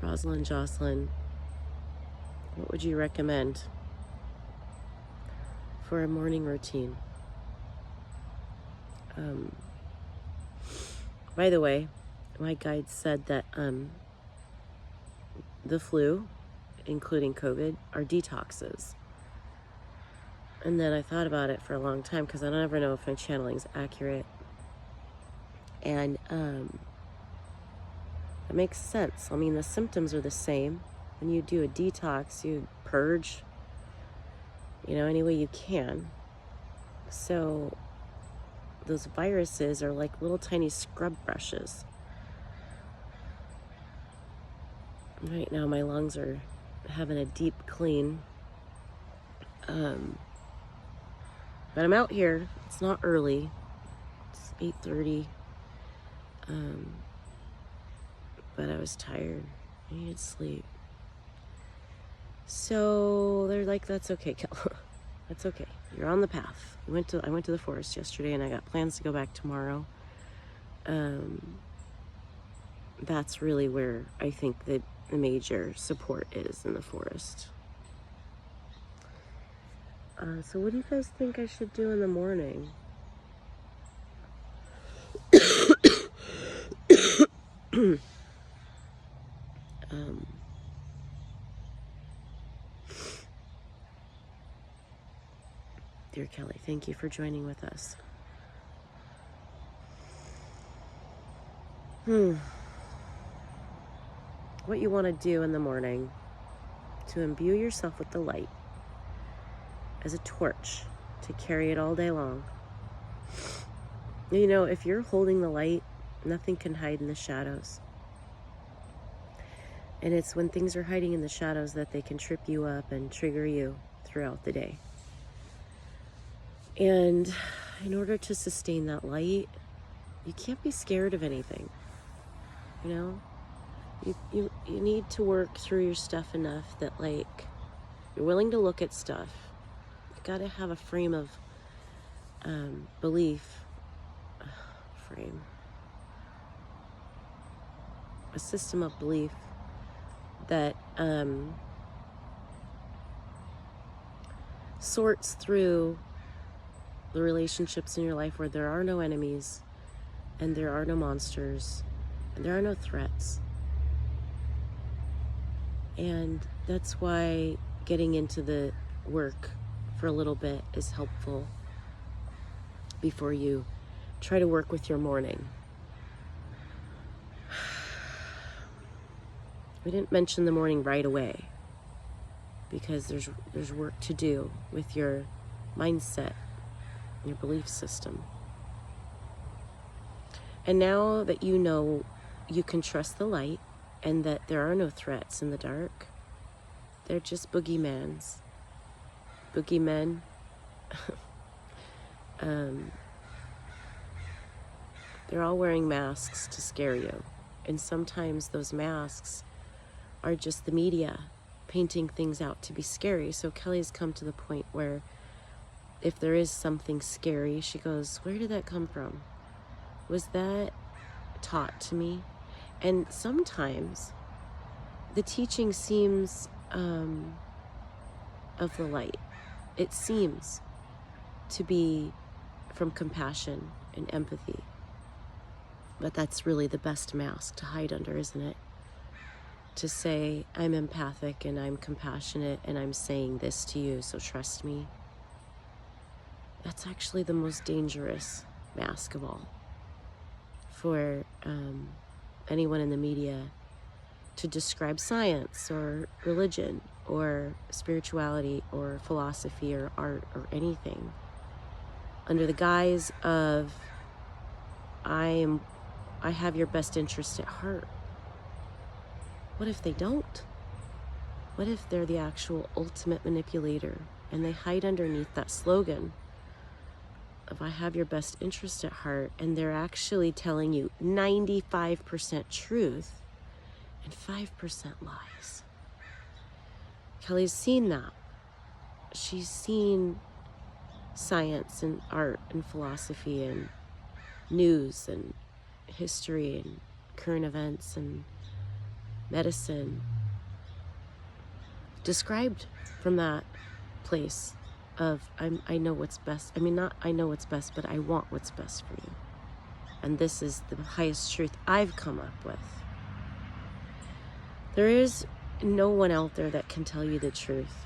Rosalind Jocelyn, what would you recommend for a morning routine? By the way, my guide said that the flu, including COVID, are detoxes. And then I thought about it for a long time because I don't ever know if my channeling is accurate. And it makes sense. I mean, the symptoms are the same. When you do a detox, you purge, any way you can. So those viruses are like little tiny scrub brushes. Right now my lungs are having a deep clean. But I'm out here. It's not early. It's 8:30. But I was tired. I needed sleep. So they're like, that's okay, Kel. That's okay. You're on the path. I went to the forest yesterday, and I got plans to go back tomorrow. That's really where I think that the major support is, in the forest. So what do you guys think I should do in the morning? Dear Kelly, thank you for joining with us. What you want to do in the morning to imbue yourself with the light as a torch to carry it all day long. If you're holding the light, nothing can hide in the shadows. And it's when things are hiding in the shadows that they can trip you up and trigger you throughout the day. And in order to sustain that light, you can't be scared of anything. You need to work through your stuff enough that, like, you're willing to look at stuff. You gotta have a frame of belief. A system of belief that sorts through the relationships in your life where there are no enemies and there are no monsters and there are no threats. And that's why getting into the work for a little bit is helpful before you try to work with your morning. We didn't mention the morning right away because there's work to do with your mindset, your belief system. And now that you know you can trust the light and that there are no threats in the dark, they're just boogeymans. Boogeymen. They're all wearing masks to scare you. And sometimes those masks are just the media painting things out to be scary. So Kelly's come to the point where if there is something scary, she goes, where did that come from? Was that taught to me? And sometimes the teaching seems of the light. It seems to be from compassion and empathy. But that's really the best mask to hide under, isn't it? To say, I'm empathic and I'm compassionate and I'm saying this to you, so trust me. That's actually the most dangerous mask of all for anyone in the media to describe science or religion or spirituality or philosophy or art or anything under the guise of I have your best interest at heart. What if they don't? What if they're the actual ultimate manipulator and they hide underneath that slogan of I have your best interest at heart, and they're actually telling you 95% truth and 5% lies? Kelly's seen that. She's seen science and art and philosophy and news and history and current events and medicine, described from that place of I know what's best. I mean, not I know what's best, but I want what's best for you. And this is the highest truth I've come up with. There is no one out there that can tell you the truth.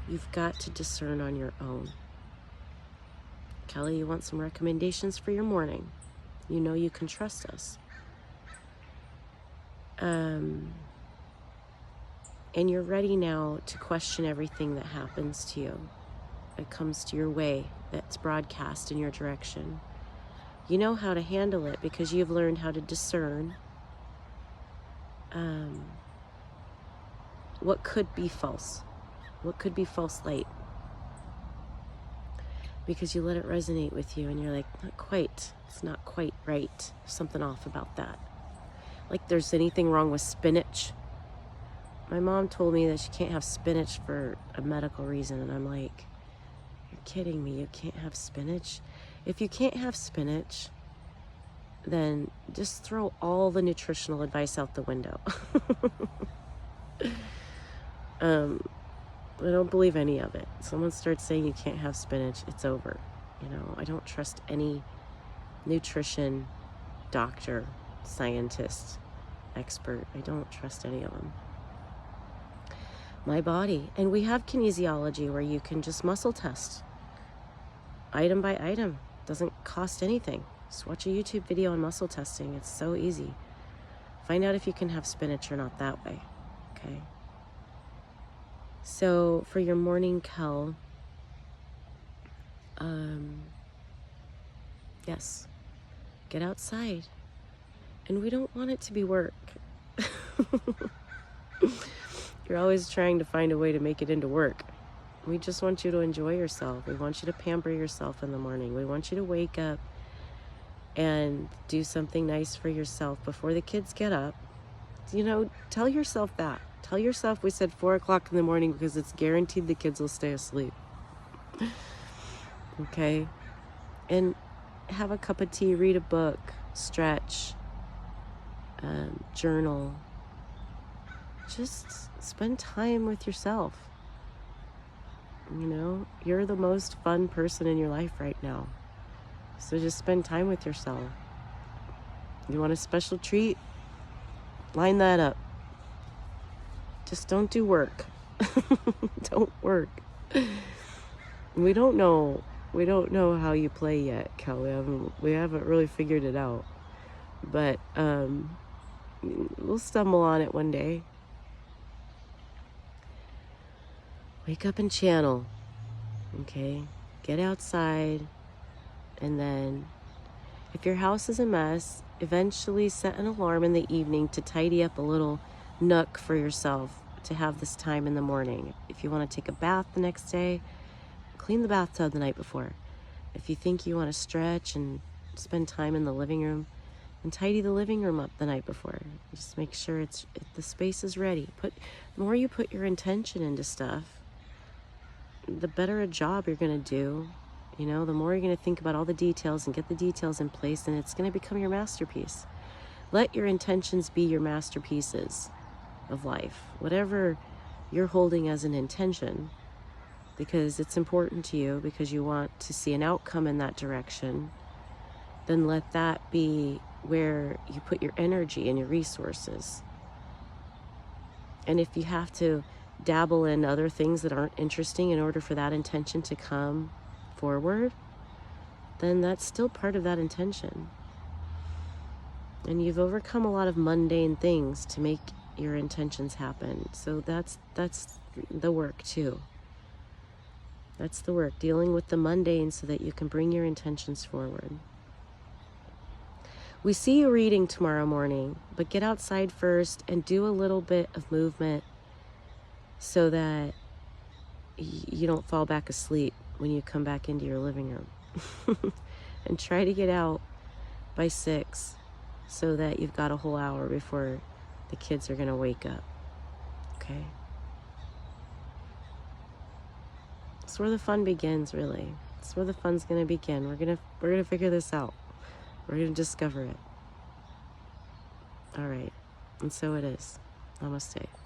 You've got to discern on your own. Kelly, you want some recommendations for your morning? You know you can trust us. And you're ready now to question everything that happens to you, that comes to your way, that's broadcast in your direction. You know how to handle it because you've learned how to discern what could be false, what could be false light. Because you let it resonate with you and you're like, not quite, it's not quite right. There's something off about that. Like there's anything wrong with spinach. My mom told me that she can't have spinach for a medical reason, and I'm like, you're kidding me, you can't have spinach? If you can't have spinach, then just throw all the nutritional advice out the window. I don't believe any of it. Someone starts saying you can't have spinach, it's over. You know, I don't trust any nutrition doctor, scientist, expert. I don't trust any of them. My body. And we have kinesiology where you can just muscle test item by item. Doesn't cost anything. Just watch a YouTube video on muscle testing. It's so easy. Find out if you can have spinach or not that way. Okay. So for your morning, Kel, yes, get outside. And we don't want it to be work. You're always trying to find a way to make it into work. We just want you to enjoy yourself. We want you to pamper yourself in the morning. We want you to wake up and do something nice for yourself before the kids get up. You know, tell yourself that. Tell yourself we said 4 o'clock in the morning because it's guaranteed the kids will stay asleep. Okay? And have a cup of tea, read a book, stretch, journal. Just spend time with yourself. You know, you're the most fun person in your life right now. So just spend time with yourself. You want a special treat? Line that up. Just don't do work. Don't work. We don't know how you play yet, Kel. We haven't really figured it out. But we'll stumble on it one day. Wake up and channel. Okay? Get outside. And then if your house is a mess, eventually set an alarm in the evening to tidy up a little nook for yourself to have this time in the morning. If you want to take a bath the next day, clean the bathtub the night before. If you think you want to stretch and spend time in the living room, and tidy the living room up the night before. Just make sure the space is ready. The more you put your intention into stuff, the better a job you're going to do. You know, the more you're going to think about all the details and get the details in place, and it's going to become your masterpiece. Let your intentions be your masterpieces of life. Whatever you're holding as an intention, because it's important to you, because you want to see an outcome in that direction, then let that be where you put your energy and your resources. And if you have to dabble in other things that aren't interesting in order for that intention to come forward, then that's still part of that intention. And you've overcome a lot of mundane things to make your intentions happen. So that's the work too. That's the work, dealing with the mundane so that you can bring your intentions forward. We see you reading tomorrow morning, but get outside first and do a little bit of movement so that you don't fall back asleep when you come back into your living room. And try to get out by 6 so that you've got a whole hour before the kids are going to wake up. Okay? That's where the fun begins, really. That's where the fun's going to begin. We're going to figure this out. We're going to discover it. All right. And so it is. Namaste.